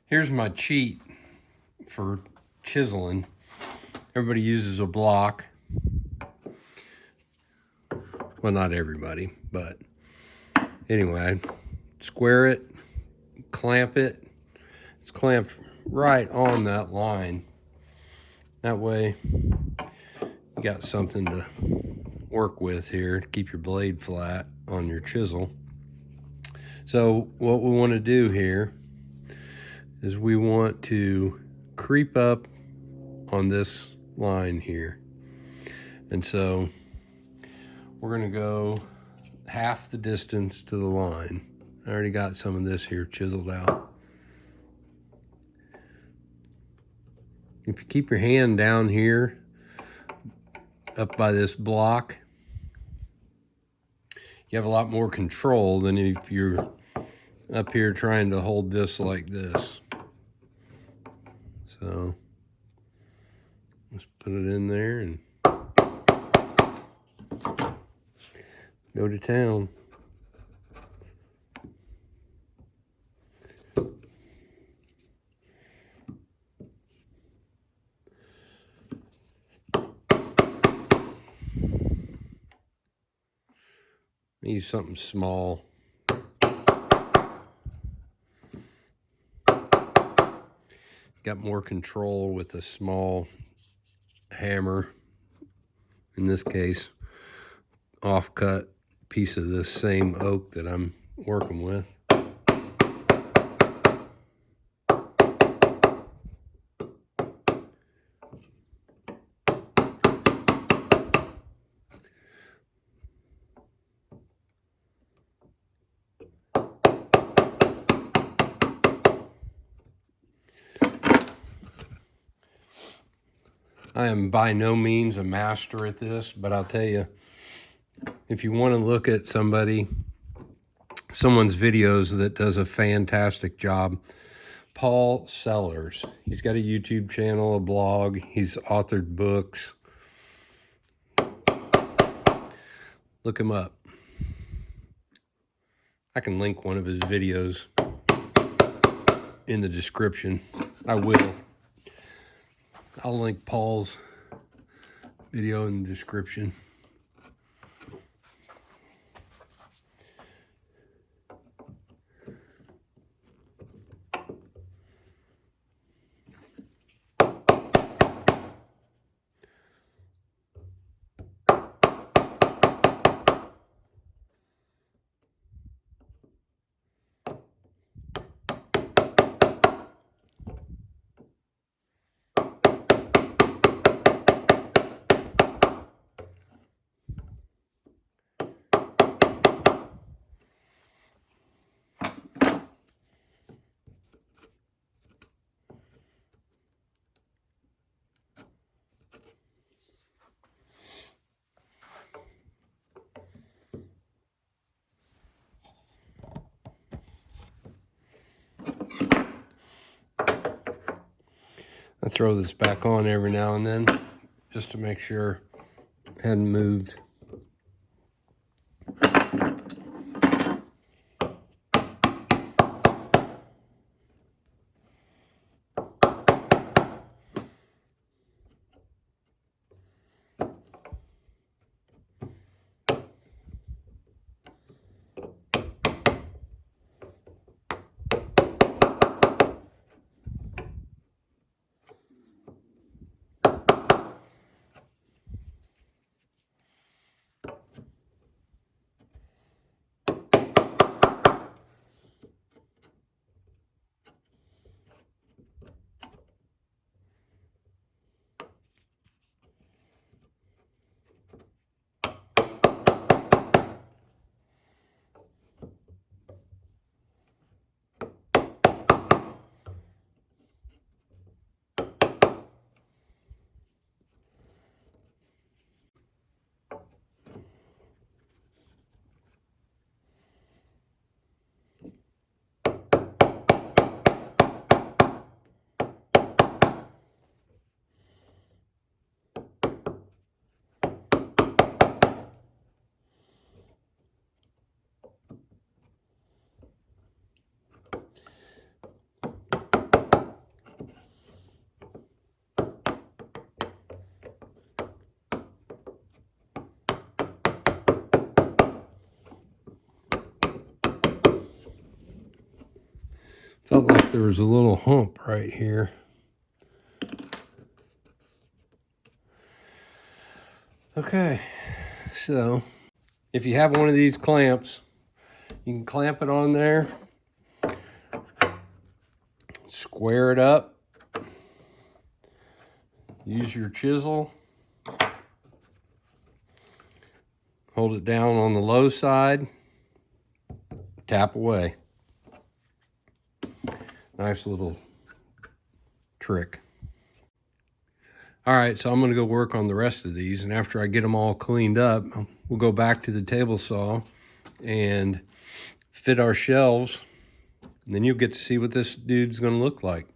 Here's my cheat for chiseling. Everybody uses a block. Well, not everybody, but anyway, square it, clamp it. It's clamped right on that line. That way you got something to work with here to keep your blade flat on your chisel. So what we want to do here is we want to creep up on this line here. And so we're going to go half the distance to the line. I already got some of this here chiseled out. If you keep your hand down here, up by this block, you have a lot more control than if you're up here trying to hold this like this. So let's put it in there and go to town. Use something small. Got more control with a small hammer. In this case, off-cut piece of this same oak that I'm working with. I am by no means a master at this, but I'll tell you, if you want to look at someone's videos that does a fantastic job, Paul Sellers. He's got a YouTube channel, a blog. He's authored books. Look him up. I can link one of his videos in the description. I will. I'll link Paul's video in the description. I throw this back on every now and then just to make sure it hadn't moved. Felt like there was a little hump right here. Okay, so if you have one of these clamps, you can clamp it on there, square it up, use your chisel, hold it down on the low side, tap away. Nice little trick. All right, so I'm gonna go work on the rest of these, and after I get them all cleaned up, we'll go back to the table saw and fit our shelves, and then you'll get to see what this dude's gonna look like.